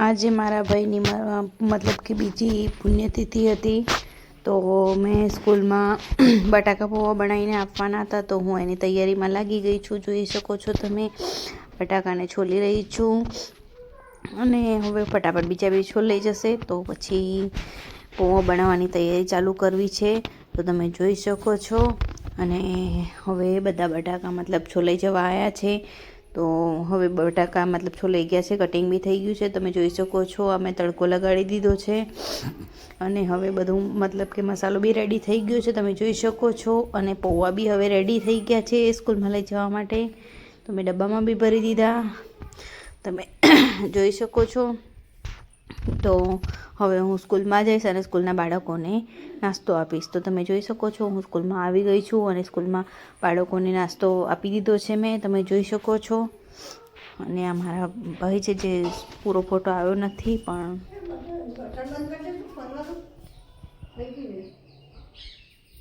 આજે મારા ભાઈની મતલબ કે બીજી પુણ્યતિથિ હતી, તો મેં સ્કૂલમાં બટાકા પૌવા બનાવીને આપવાના હતા, તો હું એની તૈયારીમાં લાગી ગઈ છું. જોઈ શકો છો તમે, બટાકાને છોલી રહી છું અને હવે ફટાફટ બીજા બી છોલાઈ જશે તો પછી પૌવા બનાવવાની તૈયારી ચાલુ કરવી છે. તો તમે જોઈ શકો છો અને હવે બધા બટાકા મતલબ છોલાઈ જવા આવ્યા છે. તો હવે બટાકા મતલબ છોલાઈ ગયા છે, કટિંગ બી થઈ ગયું છે. તમે જોઈ શકો છો અમે તડકો લગાડી દીધો છે અને હવે બધું મતલબ કે મસાલો બી રેડી થઈ ગયો છે, તમે જોઈ શકો છો. અને પૌવા બી હવે રેડી થઈ ગયા છે સ્કૂલમાં લઈ જવા માટે. તો મેં ડબ્બામાં બી ભરી દીધા, તમે જોઈ શકો છો. તો હવે હું સ્કૂલમાં જઈશ અને સ્કૂલના બાળકોને નાસ્તો આપીશ. તો તમે જોઈ શકો છો હું સ્કૂલમાં આવી ગઈ છું અને સ્કૂલમાં બાળકોને નાસ્તો આપી દીધો છે મેં, તમે જોઈ શકો છો. અને આ મારા ભાઈ છે, જે પૂરો ફોટો આવ્યો નથી પણ